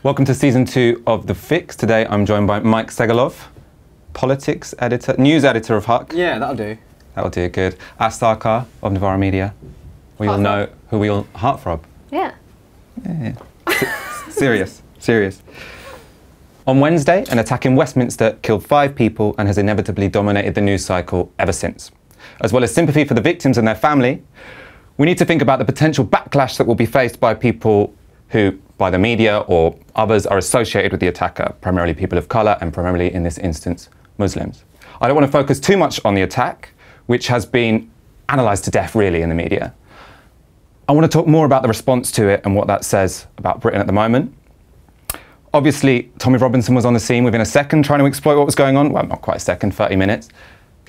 Welcome to season 2 of The Fix. Today I'm joined by Mike Segalov, politics editor, news editor of Huck. Yeah, that'll do. That'll do, good. Ash Sarkar of Novara Media. We all know who we all... Heartthrob. Yeah. Serious. On Wednesday, an attack in Westminster killed 5 people and has inevitably dominated the news cycle ever since. As well as sympathy for the victims and their family, we need to think about the potential backlash that will be faced by people who, by the media or others, are associated with the attacker, primarily people of colour and primarily, in this instance, Muslims. I don't want to focus too much on the attack, which has been analysed to death, really, in the media. I want to talk more about the response to it and what that says about Britain at the moment. Obviously, Tommy Robinson was on the scene within a second trying to exploit what was going on. Well, not quite a second, 30 minutes.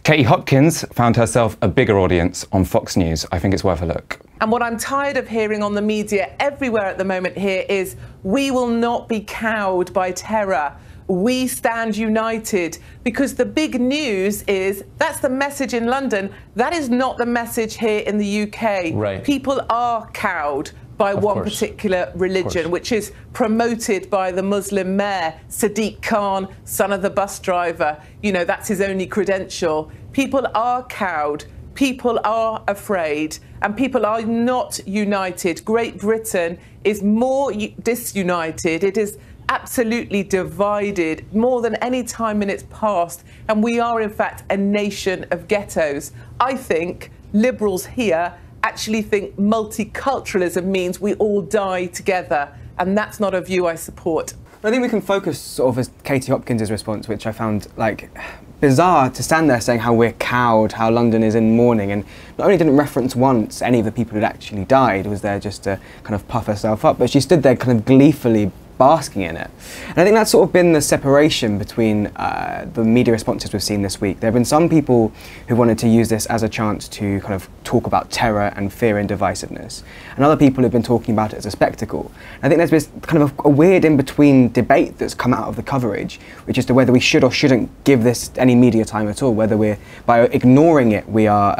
Katie Hopkins found herself a bigger audience on Fox News. I think it's worth a look. And what I'm tired of hearing on the media everywhere at the moment here is, we will not be cowed by terror. We stand united. Because the big news is, that's the message in London. That is not the message here in the UK. Right. People are cowed by one particular religion, which is promoted by the Muslim mayor, Sadiq Khan, son of the bus driver. You know, that's his only credential. People are cowed. People are afraid, and people are not united. Great Britain is more disunited. It is absolutely divided more than any time in its past, and we are in fact a nation of ghettos. I think liberals here actually think multiculturalism means we all die together, and that's not a view I support. I think we can focus sort of as Katie Hopkins' response, which I found like bizarre, to stand there saying how we're cowed, how London is in mourning, and not only didn't reference once any of the people who'd actually died, was there just to kind of puff herself up, but she stood there kind of gleefully basking in it. And I think that's sort of been the separation between the media responses we've seen this week. There have been some people who wanted to use this as a chance to kind of talk about terror and fear and divisiveness, and other people who've been talking about it as a spectacle. And I think there's been kind of a weird in-between debate that's come out of the coverage, which is to whether we should or shouldn't give this any media time at all, whether we're, by ignoring it, we are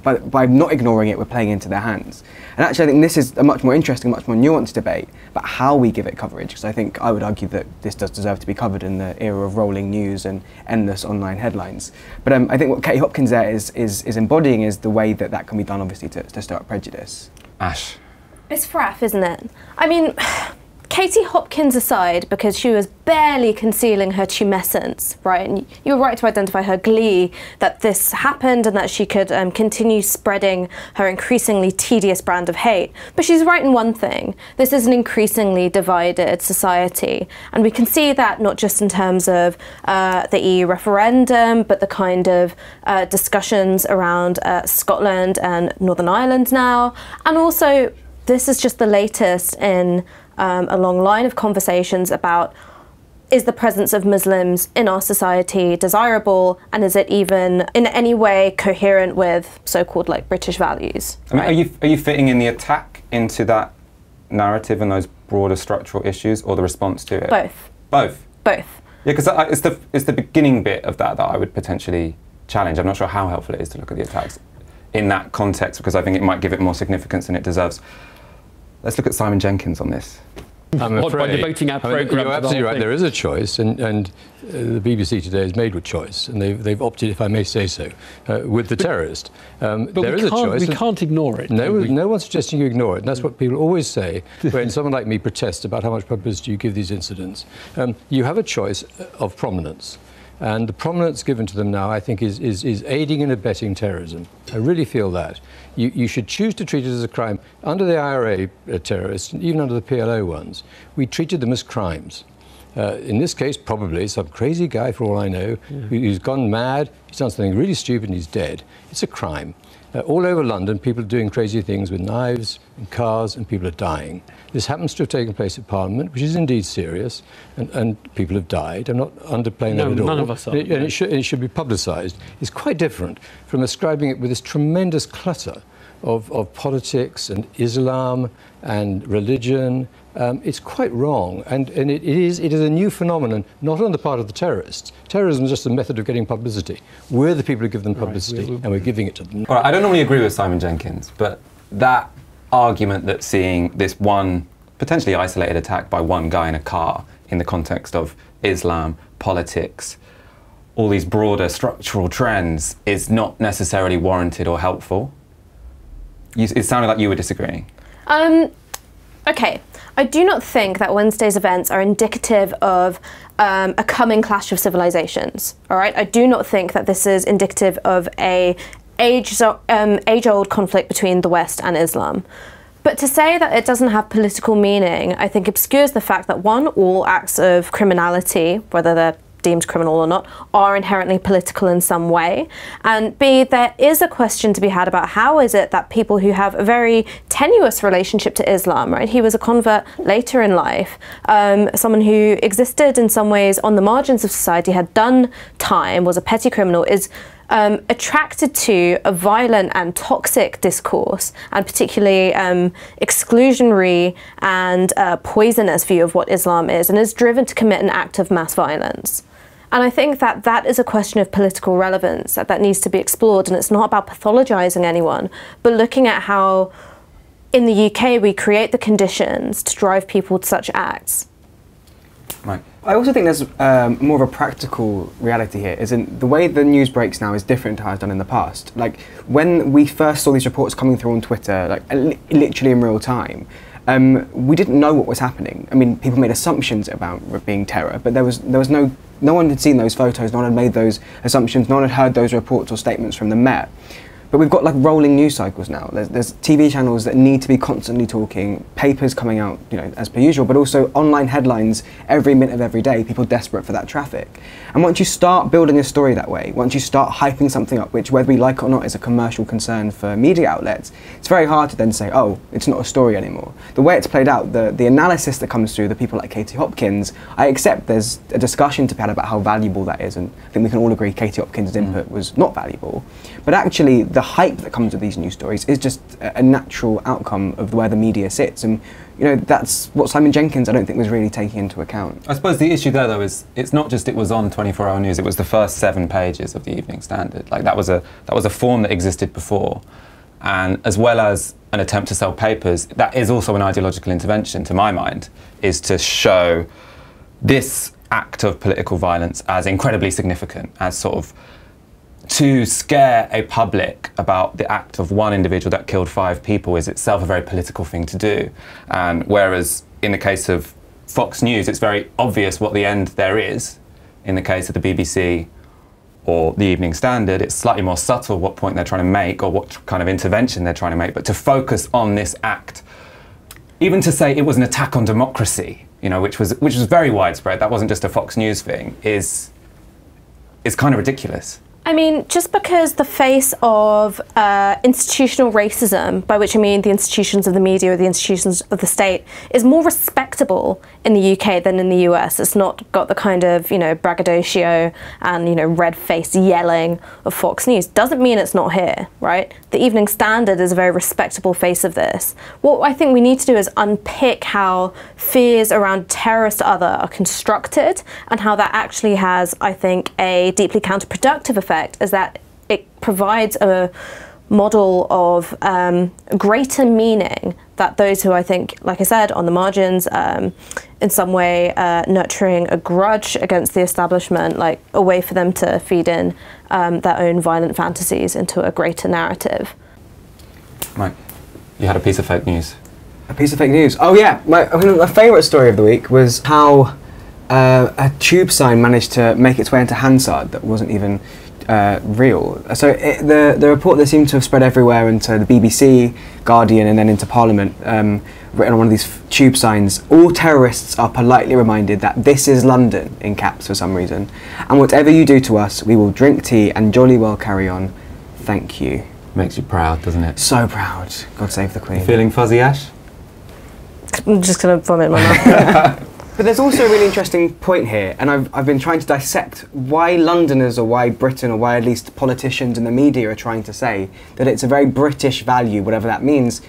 by not ignoring it, we're playing into their hands. And actually I think this is a much more interesting, much more nuanced debate about how we give it coverage, because I think I would argue that this does deserve to be covered in the era of rolling news and endless online headlines. But I think what Katie Hopkins there is embodying is the way that that can be done, obviously, to stir up prejudice. Ash. It's fraff, isn't it? I mean, Katie Hopkins aside, because she was barely concealing her tumescence, right? And you were right to identify her glee that this happened and that she could continue spreading her increasingly tedious brand of hate. But she's right in one thing. This is an increasingly divided society. And we can see that not just in terms of the EU referendum, but the kind of discussions around Scotland and Northern Ireland now. And also, this is just the latest in a long line of conversations about, is the presence of Muslims in our society desirable, and is it even in any way coherent with so-called like British values? I mean, are you fitting in the attack into that narrative and those broader structural issues, or the response to it? Both. Both? Both. Yeah, because it's the beginning bit of that I would potentially challenge. I'm not sure how helpful it is to look at the attacks in that context, because I think it might give it more significance than it deserves. Let's look at Simon Jenkins on this. I'm afraid, by devoting our programme you're absolutely right. There is a choice, and the BBC today has made a choice, and they've opted, if I may say so, with the terrorist. But there is a choice. We can't ignore it. No one's suggesting you ignore it, and that's what people always say when someone like me protests about how much publicity you give these incidents. You have a choice of prominence. And the prominence given to them now, I think, is aiding and abetting terrorism. I really feel that. You should choose to treat it as a crime. Under the IRA terrorists, even under the PLO ones, we treated them as crimes. In this case, probably some crazy guy, for all I know, who's gone mad, he's done something really stupid and he's dead. It's a crime. All over London, people are doing crazy things with knives and cars, and people are dying. This happens to have taken place at Parliament, which is indeed serious, and people have died. I'm not underplaying that at all. None of us are. And it should be publicised. It's quite different from ascribing it with this tremendous clutter of politics and Islam and religion. It's quite wrong, and it is a new phenomenon, not on the part of the terrorists. Terrorism is just a method of getting publicity. We're the people who give them publicity, and we're giving it to them. All right, I don't normally agree with Simon Jenkins, but that argument that seeing this one potentially isolated attack by one guy in a car in the context of Islam, politics, all these broader structural trends is not necessarily warranted or helpful. It sounded like you were disagreeing. Okay, I do not think that Wednesday's events are indicative of a coming clash of civilizations, all right? I do not think that this is indicative of a age-old conflict between the West and Islam. But to say that it doesn't have political meaning, I think obscures the fact that one, all acts of criminality, whether they're deemed criminal or not, are inherently political in some way. And B, there is a question to be had about how is it that people who have a very tenuous relationship to Islam, right? He was a convert later in life, someone who existed in some ways on the margins of society, had done time, was a petty criminal, is attracted to a violent and toxic discourse, and particularly exclusionary and poisonous view of what Islam is, and is driven to commit an act of mass violence. And I think that that is a question of political relevance that needs to be explored, and it's not about pathologizing anyone, but looking at how in the UK we create the conditions to drive people to such acts. Right. I also think there's more of a practical reality here, is in the way the news breaks now is different to how it's done in the past. Like, when we first saw these reports coming through on Twitter, like literally in real time, we didn't know what was happening. I mean, people made assumptions about it being terror, but there was no one had seen those photos, no one had made those assumptions, no one had heard those reports or statements from the Met. But we've got like rolling news cycles now. There's TV channels that need to be constantly talking, papers coming out, you know, as per usual, but also online headlines every minute of every day, people desperate for that traffic. And once you start building a story that way, once you start hyping something up, which whether we like it or not is a commercial concern for media outlets, it's very hard to then say, oh, it's not a story anymore. The way it's played out, the analysis that comes through the people like Katie Hopkins, I accept there's a discussion to be had about how valuable that is, and I think we can all agree Katie Hopkins' input was not valuable. But actually, the hype that comes with these news stories is just a natural outcome of where the media sits, and you know that's what Simon Jenkins I don't think was really taking into account. I suppose the issue there though is it's not just it was on 24-hour news, it was the first 7 pages of the Evening Standard. Like that was a form that existed before, and as well as an attempt to sell papers, that is also an ideological intervention to my mind, is to show this act of political violence as incredibly significant, as sort of to scare a public about the act of one individual that killed 5 people is itself a very political thing to do. And whereas in the case of Fox News, it's very obvious what the end there is. In the case of the BBC or the Evening Standard, it's slightly more subtle what point they're trying to make or what kind of intervention they're trying to make. But to focus on this act, even to say it was an attack on democracy, you know, which was very widespread, that wasn't just a Fox News thing, is kind of ridiculous. I mean, just because the face of institutional racism, by which I mean the institutions of the media or the institutions of the state, is more respectable in the UK than in the US. It's not got the kind of, you know, braggadocio and, you know, red-faced yelling of Fox News. Doesn't mean it's not here, right? The Evening Standard is a very respectable face of this. What I think we need to do is unpick how fears around terrorist other are constructed, and how that actually has, I think, a deeply counterproductive effect, is that it provides a model of greater meaning that those who, I think, like I said, on the margins, in some way nurturing a grudge against the establishment, like a way for them to feed in their own violent fantasies into a greater narrative. Mike, you had a piece of fake news. A piece of fake news? Oh yeah, my favourite story of the week was how a tube sign managed to make its way into Hansard that wasn't even real. So the report that seemed to have spread everywhere into the BBC, Guardian, and then into Parliament, written on one of these tube signs, all terrorists are politely reminded that this is London, in caps for some reason, and whatever you do to us, we will drink tea and jolly well carry on. Thank you. Makes you proud, doesn't it? So proud. God save the Queen. You feeling fuzzy, Ash? I'm just going to vomit in my mouth. But there's also a really interesting point here, and I've been trying to dissect why Londoners, or why Britain, or why at least politicians and the media are trying to say that it's a very British value, whatever that means,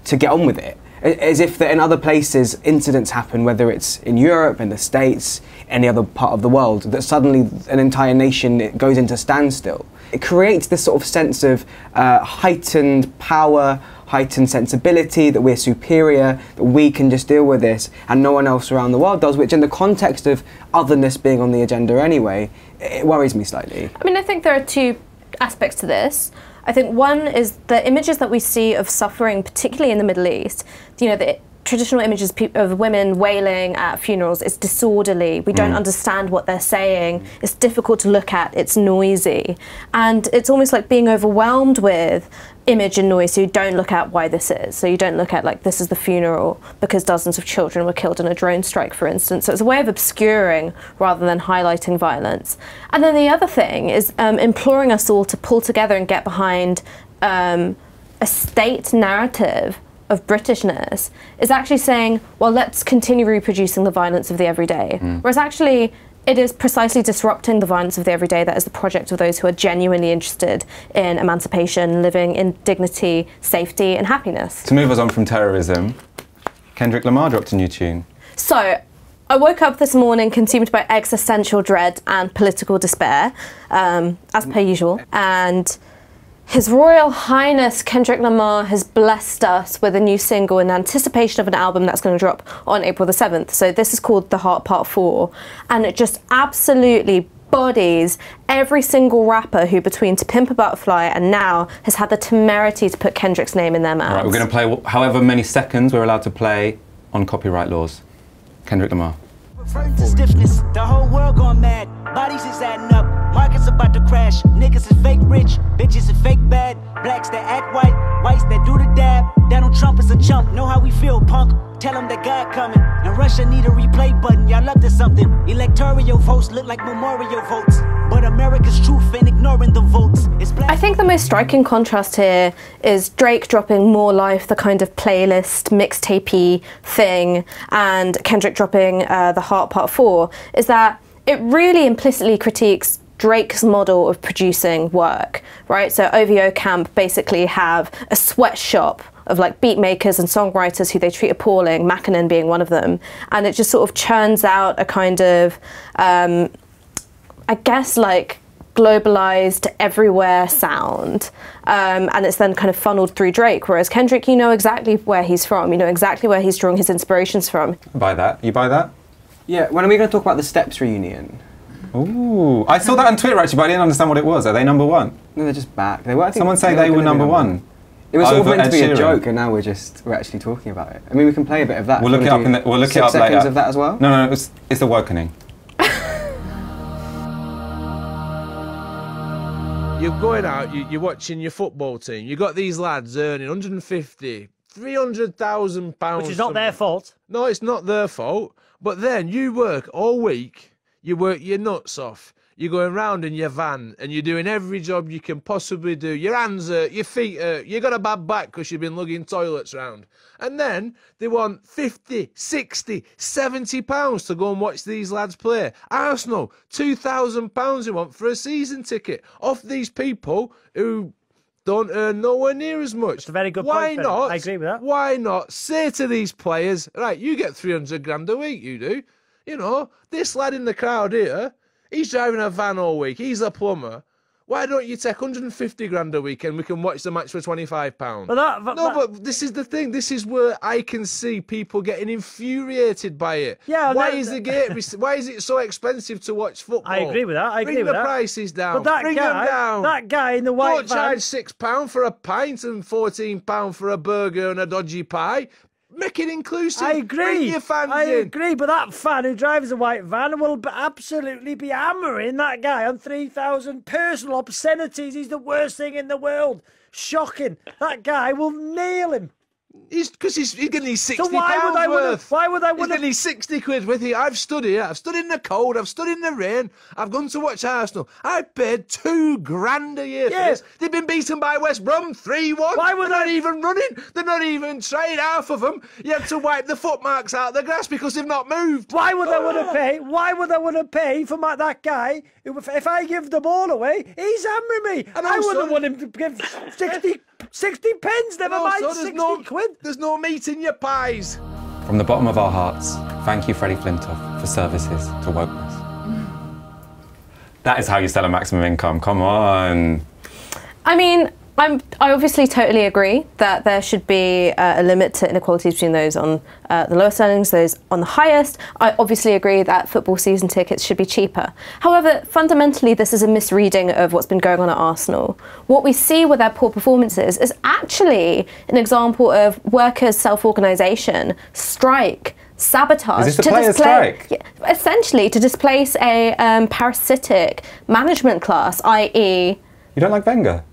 to get on with it. As if that in other places incidents happen, whether it's in Europe, in the States, any other part of the world, that suddenly an entire nation goes into standstill. It creates this sort of sense of heightened power, heightened sensibility, that we're superior, that we can just deal with this and no one else around the world does, which in the context of otherness being on the agenda anyway, it worries me slightly. I mean, I think there are two aspects to this. I think one is the images that we see of suffering, particularly in the Middle East, you know, the traditional images of women wailing at funerals, it's disorderly, we don't understand what they're saying, it's difficult to look at, it's noisy. And it's almost like being overwhelmed with image and noise, so you don't look at why this is. So you don't look at, like, this is the funeral because dozens of children were killed in a drone strike, for instance. So it's a way of obscuring rather than highlighting violence. And then the other thing is imploring us all to pull together and get behind a state narrative of Britishness, is actually saying, well, let's continue reproducing the violence of the everyday. Whereas actually, it is precisely disrupting the violence of the everyday that is the project of those who are genuinely interested in emancipation, living in dignity, safety, and happiness. To move us on from terrorism, Kendrick Lamar dropped a new tune. So, I woke up this morning consumed by existential dread and political despair, as per usual, and His Royal Highness Kendrick Lamar has blessed us with a new single in anticipation of an album that's going to drop on April the 7th. So this is called The Heart Part 4, and it just absolutely bodies every single rapper who, between To Pimp a Butterfly and now, has had the temerity to put Kendrick's name in their mouths. All right, we're going to play however many seconds we're allowed to play on copyright laws. Kendrick Lamar. To stiffness, the whole world gone mad. Bodies is adding up. Markets about to crash. Niggas is fake rich, bitches is fake bad. Blacks that act white, whites that do the dab. Donald Trump is a chump. Know how we feel, punk. Tell them that God coming. And Russia need a replay button. Y'all up to something. Electoral votes look like memorial votes. But America's truth ain't ignoring the votes. I think the most striking contrast here is Drake dropping More Life, the kind of playlist, mixtapey thing, and Kendrick dropping The Heart Part 4, is that it really implicitly critiques Drake's model of producing work, right? So OVO Camp basically have a sweatshop of like beat makers and songwriters who they treat appalling, Mackinnon being one of them, and it just sort of churns out a kind of, I guess, like globalized everywhere sound, and it's then kind of funneled through Drake, whereas Kendrick, you know exactly where he's from, you know exactly where he's drawing his inspirations from. Buy that? You buy that? Yeah, when are we going to talk about the Steps reunion? Ooh, I saw that on Twitter actually, but I didn't understand what it was. Are they number one? No, they're just back. They were, I think Someone say they were number one. It was sort of Over meant to be Ed a Sheeran. joke, and now we're actually talking about it. I mean, we can play a bit of that. We'll look it up in the, we'll look it up 6 seconds later. of that as well? No, it's Awakening. You're going out, you're watching your football team. You got these lads earning 150, 300,000 pounds. Which is not their fault. No, it's not their fault. But then you work all week. You work your nuts off. You're going round in your van and you're doing every job you can possibly do. Your hands hurt, your feet hurt, you got a bad back because you've been lugging toilets round. And then they want 50, 60, 70 pounds to go and watch these lads play. Arsenal, 2,000 pounds they want for a season ticket off these people who don't earn nowhere near as much. It's a very good Why point, Phil. not? I agree with that. Why not say to these players, right, you get 300 grand a week, you do. You know, this lad in the crowd here, he's driving a van all week. He's a plumber. Why don't you take 150 grand a week and we can watch the match for £25? But this is the thing. This is where I can see people getting infuriated by it. Yeah, why is it so expensive to watch football? I agree with that. Bring the prices down. But Bring them down. that guy in the white Don't charge £6 for a pint and £14 for a burger and a dodgy pie. Make it inclusive. I agree. Bring your fans I in. agree, but that fan who drives a white van will absolutely be hammering that guy on 3,000 personal obscenities. He's the worst thing in the world. Shocking. That guy will nail him. Because he's going to need 60 So why would I worth. Why would I He's going to need 60 quid with you. I've stood here. I've stood in the cold. I've stood in the rain. I've gone to watch Arsenal. I paid $2 grand a year for this. They've been beaten by West Brom 3-1. Why would They're not even running. They're not even trying. Half of them, you have to wipe the footmarks out of the grass because they've not moved. Why would I want to pay? Why would I want to pay for that guy? If I give the ball away, he's hammering me. And I wouldn't want him to give 60 pence, never mind 60 quid. There's no meat in your pies. From the bottom of our hearts, thank you, Freddie Flintoff, for services to wokeness. That is how you sell a maximum income. Come on. I mean, I obviously totally agree that there should be a limit to inequalities between those on the lowest earnings, those on the highest. I obviously agree that football season tickets should be cheaper. However, fundamentally, this is a misreading of what's been going on at Arsenal. What we see with their poor performances is actually an example of workers' self-organisation, strike, sabotage. Is this a players' strike? Yeah, essentially, to displace a parasitic management class, i.e. You don't like Wenger?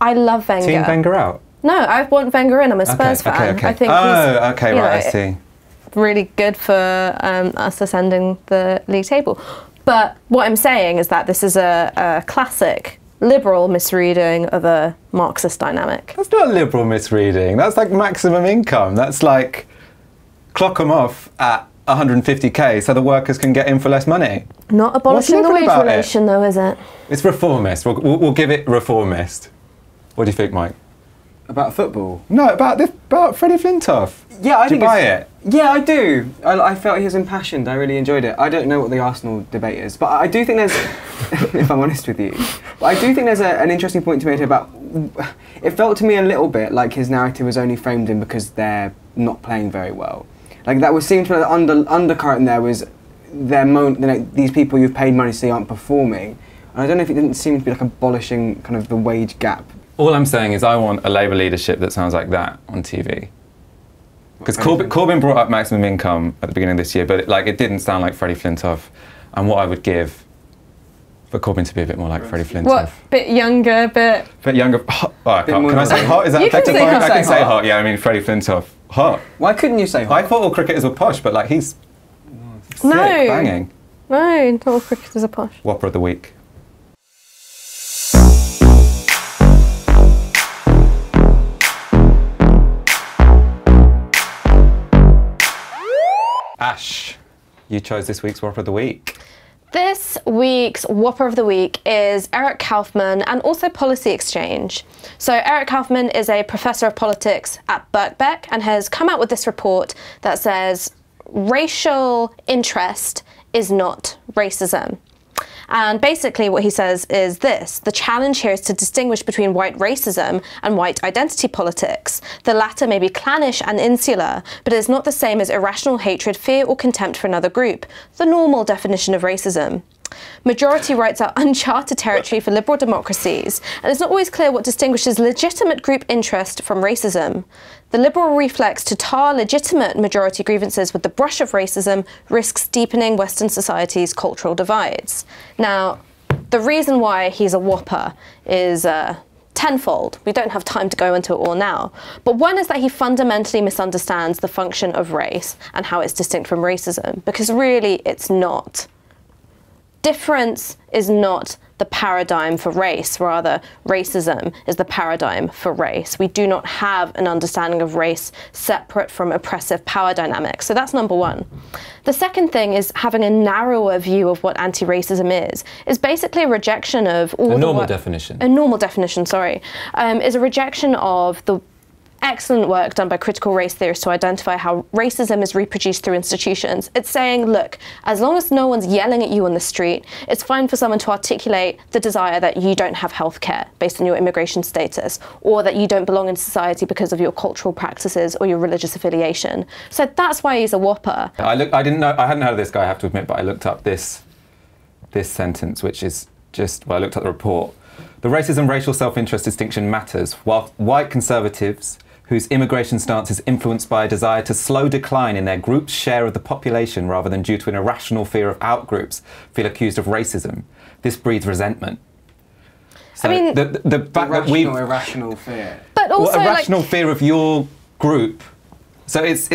I love Wenger. Team Wenger out? No, I want Wenger in. I'm a Spurs fan. Okay. I think I see. Really good for us ascending the league table. But what I'm saying is that this is a classic liberal misreading of a Marxist dynamic. That's not a liberal misreading. That's like maximum income. That's like clock them off at 150k so the workers can get in for less money. Not abolishing the wage relation, though, is it? It's reformist. We'll give it reformist. What do you think, Mike? About football? No, about Freddie Flintoff. Yeah, I do think you buy it? Yeah, I do. I felt he was impassioned. I really enjoyed it. I don't know what the Arsenal debate is, but I do think there's, if I'm honest with you, but I do think there's an interesting point to make about. It felt to me a little bit like his narrative was only framed in because they're not playing very well. Like that was seemed to the undercurrent there was these people you've paid money to see aren't performing. And I don't know if it didn't seem to be like abolishing kind of the wage gap. All I'm saying is I want a Labour leadership that sounds like that on TV. Because Corbyn brought up maximum income at the beginning of this year, but it didn't sound like Freddie Flintoff. And what I would give for Corbyn to be a bit more like Freddie Flintoff. What? Bit younger, bit younger. Hot. Oh, can I say hot? Is that effective? I can say hot. Yeah, I mean Freddie Flintoff. Hot. Why couldn't you say hot? I thought all cricketers were posh, but like he's sick, no, banging. No, not all cricketers are posh. Whopper of the week. Ash, you chose this week's Whopper of the Week. This week's Whopper of the Week is Eric Kaufmann and also Policy Exchange. So Eric Kaufmann is a professor of politics at Birkbeck and has come out with this report that says racial interest is not racism. And basically what he says is this: the challenge here is to distinguish between white racism and white identity politics. The latter may be clannish and insular, but it is not the same as irrational hatred, fear or contempt for another group, the normal definition of racism. Majority rights are uncharted territory for liberal democracies, and it's not always clear what distinguishes legitimate group interest from racism. The liberal reflex to tar legitimate majority grievances with the brush of racism risks deepening Western society's cultural divides. Now, the reason why he's a whopper is tenfold. We don't have time to go into it all now. But one is that he fundamentally misunderstands the function of race and how it's distinct from racism, because really it's not. Difference is not the paradigm for race, rather racism is the paradigm for race. We do not have an understanding of race separate from oppressive power dynamics. So that's number one. The second thing is having a narrower view of what anti-racism is basically a rejection of all a normal definition, is a rejection of the excellent work done by critical race theorists to identify how racism is reproduced through institutions. It's saying, look, as long as no one's yelling at you on the street, it's fine for someone to articulate the desire that you don't have healthcare based on your immigration status, or that you don't belong in society because of your cultural practices or your religious affiliation. So that's why he's a whopper. I hadn't heard of this guy, I have to admit, but I looked up this sentence, which is just, well, I looked at the report. The racism racial self-interest distinction matters, while white conservatives whose immigration stance is influenced by a desire to slow decline in their group's share of the population rather than due to an irrational fear of outgroups, feel accused of racism. This breeds resentment. So I mean, the fact that we've... irrational fear. But also irrational fear of your group. So it's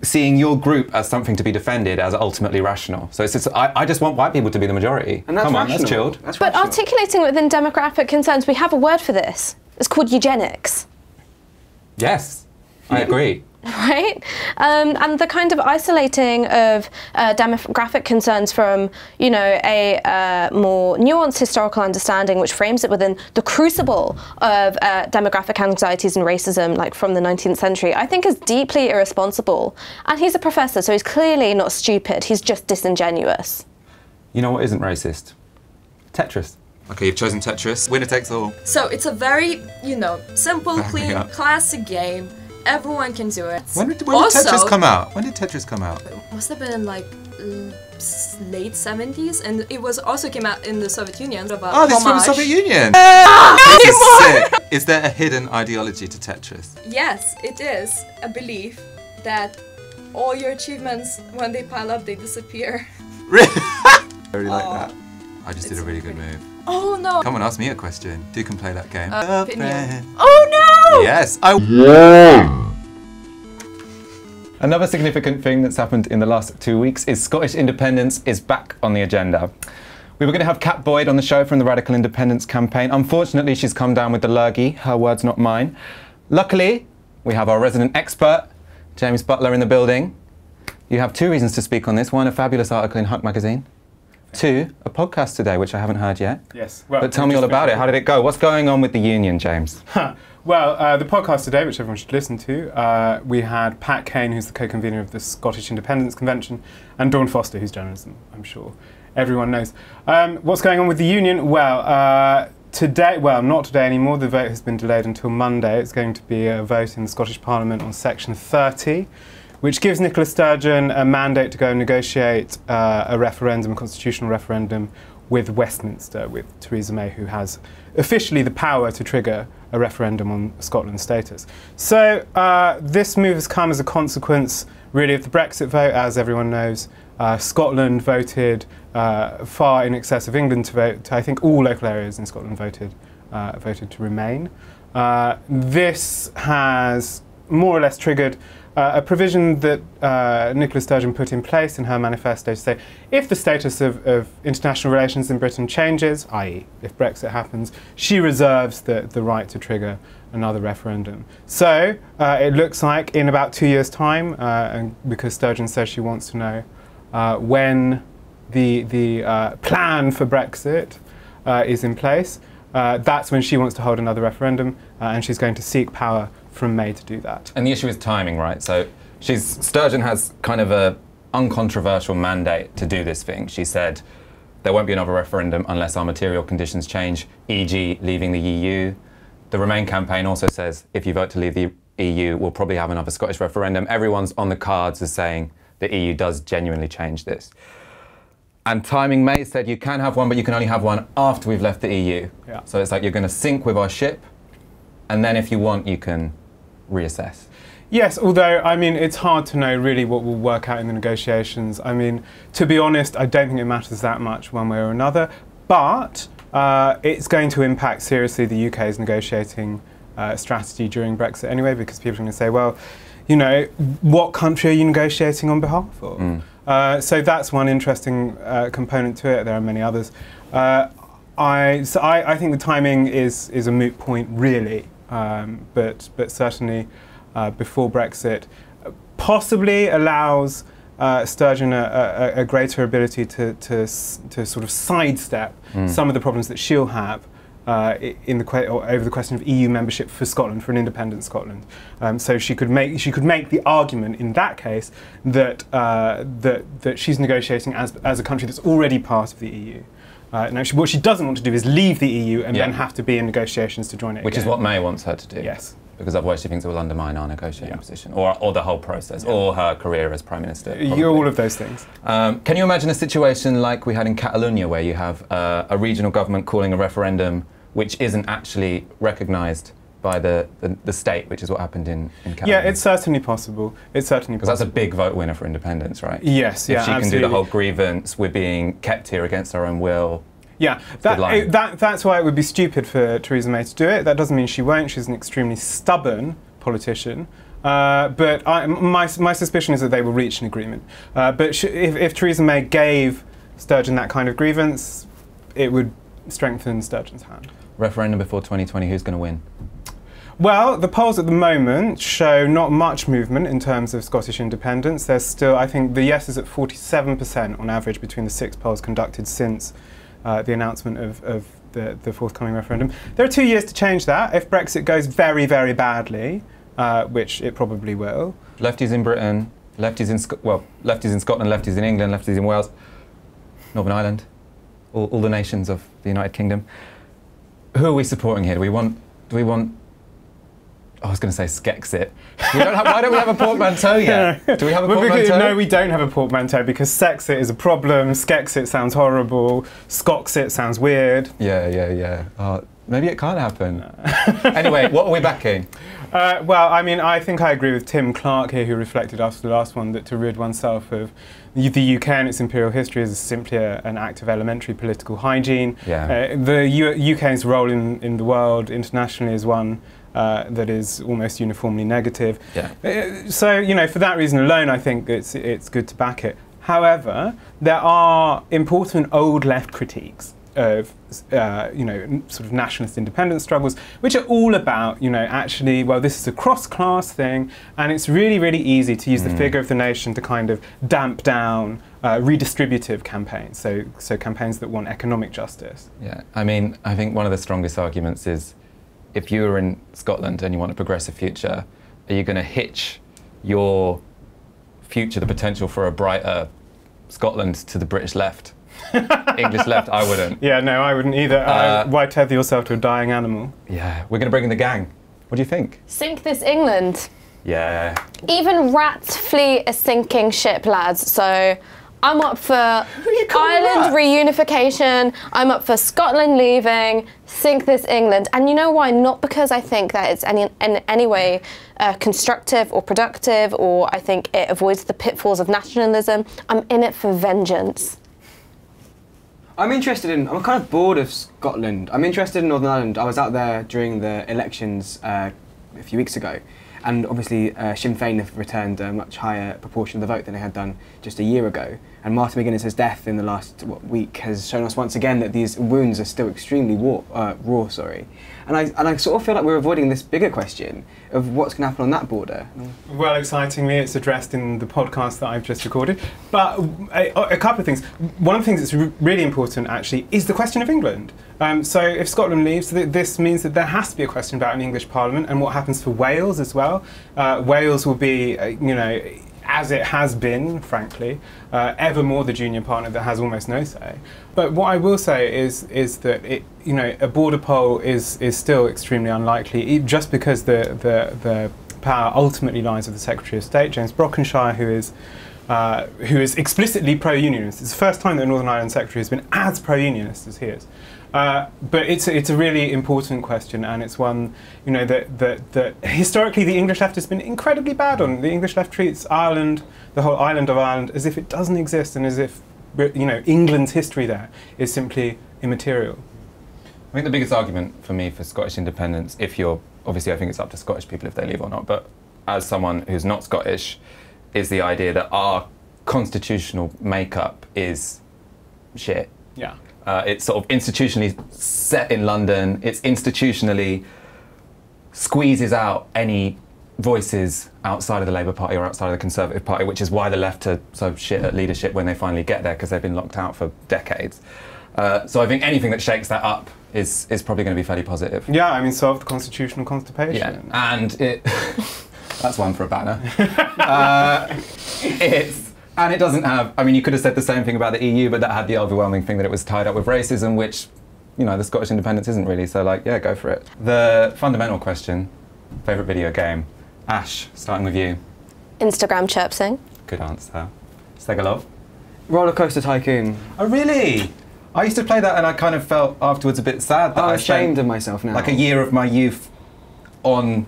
seeing your group as something to be defended as ultimately rational. So it's just, I just want white people to be the majority. And that's Come on, rational. that's chilled. That's but rational. articulating within demographic concerns, we have a word for this. It's called eugenics. Yes, I agree. Right? And the kind of isolating of demographic concerns from, you know, a more nuanced historical understanding which frames it within the crucible of demographic anxieties and racism, like from the 19th century, I think is deeply irresponsible. And he's a professor, so he's clearly not stupid, he's just disingenuous. You know what isn't racist? Tetris. Okay, you've chosen Tetris. Winner takes all. So it's a very, simple, clean, classic game. Everyone can do it. When did Tetris come out? When did Tetris come out? It must have been like late 70s, and it was also came out in the Soviet Union. Oh, this is from the Soviet Union! This is sick! Is there a hidden ideology to Tetris? Yes, it is a belief that all your achievements, when they pile up, they disappear. Really? I really like that. I just did a really good move. Oh no! Come on, ask me a question. You can play that game. Opinion. Oh no! Yes, Another significant thing that's happened in the last 2 weeks is Scottish independence is back on the agenda. We were going to have Kat Boyd on the show from the Radical Independence campaign. Unfortunately, she's come down with the lurgy. Her words, not mine. Luckily, we have our resident expert, James Butler, in the building. You have 2 reasons to speak on this. 1, a fabulous article in Huck magazine. 2, a podcast today, which I haven't heard yet. Yes. Well, but tell me all about it. How did it go? What's going on with the union, James? Well, the podcast today, which everyone should listen to, we had Pat Kane, who's the co-convener of the Scottish Independence Convention, and Dawn Foster, who's journalism, I'm sure everyone knows. What's going on with the union? Well, today, well, not today anymore. The vote has been delayed until Monday. It's going to be a vote in the Scottish Parliament on Section 30, which gives Nicola Sturgeon a mandate to go and negotiate a referendum, a constitutional referendum, with Westminster, with Theresa May, who has officially the power to trigger a referendum on Scotland's status. So this move has come as a consequence, really, of the Brexit vote. As everyone knows, Scotland voted far in excess of England to vote. I think all local areas in Scotland voted to remain. This has more or less triggered a provision that Nicola Sturgeon put in place in her manifesto to say if the status of international relations in Britain changes, i.e. if Brexit happens, she reserves the right to trigger another referendum. So it looks like in about 2 years' time, and because Sturgeon says she wants to know when the plan for Brexit is in place, that's when she wants to hold another referendum, and she's going to seek power from May to do that. And the issue is timing, right? So Sturgeon has kind of a uncontroversial mandate to do this thing. She said there won't be another referendum unless our material conditions change, e.g. leaving the EU. The Remain campaign also says if you vote to leave the EU, we'll probably have another Scottish referendum. Everyone's on the cards as saying the EU does genuinely change this. And timing, May said you can have one, but you can only have one after we've left the EU. Yeah. So it's like you're going to sink with our ship, and then if you want, you can reassess. Yes, although, I mean, it's hard to know really what will work out in the negotiations. I mean, to be honest, I don't think it matters that much one way or another, but it's going to impact seriously the UK's negotiating strategy during Brexit anyway, because people are going to say, well, you know, what country are you negotiating on behalf of? So that's one interesting component to it. There are many others. I think the timing is a moot point, really. But certainly before Brexit, possibly allows Sturgeon a greater ability to sort of sidestep some of the problems that she'll have over the question of EU membership for Scotland, for an independent Scotland. So she could make the argument in that case that that she's negotiating as a country that's already part of the EU. Now, what she doesn't want to do is leave the EU and then have to be in negotiations to join it Which again. is what May wants her to do. Yes. Because otherwise she thinks it will undermine our negotiating position, or the whole process, or her career as Prime Minister. All of those things. Can you imagine a situation like we had in Catalonia, where you have a regional government calling a referendum which isn't actually recognised by the state, which is what happened in Catalonia? Yeah, it's certainly possible. It's certainly possible. Because that's a big vote winner for independence, right? Yes, yeah, if she absolutely. can do the whole grievance, we're being kept here against our own will. Yeah, that's why it would be stupid for Theresa May to do it. That doesn't mean she won't. She's an extremely stubborn politician. But my suspicion is that they will reach an agreement. But if Theresa May gave Sturgeon that kind of grievance, it would strengthen Sturgeon's hand. Referendum before 2020, who's going to win? Well, the polls at the moment show not much movement in terms of Scottish independence. There's still, I think, the yes is at 47% on average between the 6 polls conducted since the announcement of the forthcoming referendum. There are 2 years to change that. If Brexit goes very, very badly, which it probably will. Lefties in Britain, lefties in Scotland, lefties in England, lefties in Wales, Northern Ireland. all the nations of the United Kingdom. Who are we supporting here? Do we want? I was going to say Skexit. Why don't we have a portmanteau yet? Do we have a portmanteau? No, we don't have a portmanteau because Sexit is a problem, Skexit sounds horrible, Skoxit sounds weird. Yeah. Maybe it can't happen. Anyway, what are we backing? Well, I mean, I think I agree with Tim Clark here, who reflected after the last one that to rid oneself of the UK and its imperial history is simply an act of elementary political hygiene. Yeah. The UK's role in the world internationally is one that is almost uniformly negative. Yeah. So, you know, for that reason alone, I think it's good to back it. However, there are important old left critiques of, you know, sort of nationalist independence struggles, which are all about, you know, actually, well, this is a cross-class thing, and it's really, really easy to use the figure of the nation to kind of damp down redistributive campaigns, so campaigns that want economic justice. Yeah, I mean, I think one of the strongest arguments is, if you were in Scotland and you want a progressive future, are you going to hitch your future, the potential for a brighter Scotland, to the British left? English left, I wouldn't. Yeah, no, I wouldn't either. Why tether yourself to a dying animal? Yeah, we're going to bring in the gang. What do you think? Sink this England. Yeah. Even rats flee a sinking ship, lads. So I'm up for Ireland reunification. I'm up for Scotland leaving. Sink this England. And you know why? Not because I think that it's in any way constructive or productive, or I think it avoids the pitfalls of nationalism. I'm in it for vengeance. I'm kind of bored of Scotland. I'm interested in Northern Ireland. I was out there during the elections a few weeks ago, and obviously Sinn Féin have returned a much higher proportion of the vote than they had done just a year ago. And Martin McGuinness's death in the last week has shown us once again that these wounds are still extremely raw. And I sort of feel like we're avoiding this bigger question of what's going to happen on that border. Well, excitingly, it's addressed in the podcast that I've just recorded. But a couple of things. One of the things that's really important, actually, is the question of England. So if Scotland leaves, this means that there has to be a question about an English Parliament and what happens for Wales as well. Wales will be, you know, as it has been, frankly, ever more the junior partner that has almost no say. But what I will say is that you know, a border poll is still extremely unlikely, just because the power ultimately lies with the Secretary of State, James Brockenshire, who is explicitly pro-unionist. It's the first time that the Northern Ireland Secretary has been as pro-unionist as he is. But it's a really important question, and it's one, you know, that historically the English left has been incredibly bad on. The English left treats Ireland, the whole island of Ireland, as if it doesn't exist, and as if, you know, England's history there is simply immaterial. I think the biggest argument for me for Scottish independence, obviously I think it's up to Scottish people if they leave or not, but as someone who's not Scottish, is the idea that our constitutional makeup is shit. Yeah. It's sort of institutionally set in London. It's institutionally squeezes out any voices outside of the Labour Party or outside of the Conservative Party, which is why the left are so shit at leadership when they finally get there, because they've been locked out for decades. So I think anything that shakes that up is probably going to be fairly positive. Yeah, I mean, solve the constitutional constipation. Yeah, and that's one for a banner. And it doesn't have, I mean, you could have said the same thing about the EU, but that had the overwhelming thing that it was tied up with racism, which, you know, the Scottish independence isn't really, so like, yeah, go for it. The fundamental question, favourite video game. Ash, starting with you. Instagram chirpsing. Good answer. Stegalov? Roller Coaster Tycoon. Oh, really? I used to play that and I kind of felt afterwards a bit sad that I'm ashamed of myself now. Like a year of my youth on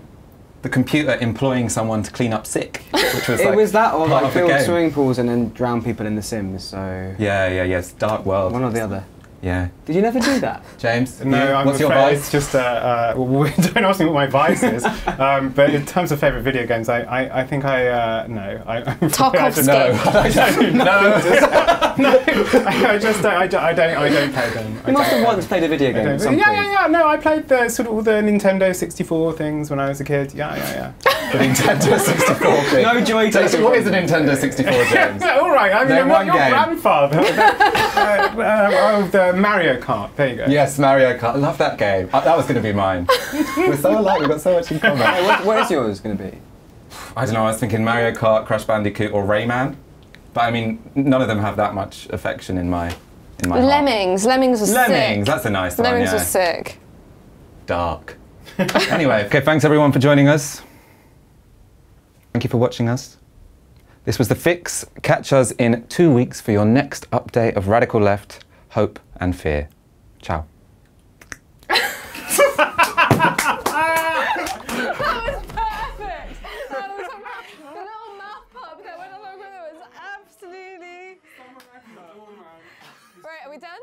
the computer employing someone to clean up sick, which was it was that, or part like of the build game. swimming pools and then drown people in The Sims. So yeah, it's Dark World. One or the other. Yeah. Did you never do that? James? No, I'm what's your afraid vice? it's just, don't ask me what my vice is, but in terms of favourite video games, I think no. Tarkovsky. I don't play them. You must have once played a video game at some point. Yeah, no, I played all the Nintendo 64 things when I was a kid, yeah. The Nintendo 64 thing. No joy taken. What is a Nintendo 64, James? All right, I mean, I'm not your grandfather. The Mario Kart, there you go. Yes, Mario Kart. I love that game. That was going to be mine. We're so alike, we've got so much in common. What is yours going to be? I don't know, I was thinking Mario Kart, Crash Bandicoot or Rayman. But I mean, none of them have that much affection in my in my heart. Lemmings. Lemmings was sick. Lemmings, that's a nice one, Lemmings yeah. was sick. Dark. Anyway, okay, thanks everyone for joining us. Thank you for watching us. This was The Fix. Catch us in 2 weeks for your next update of Radical Left, Hope and Fear. Ciao. Right, are we done?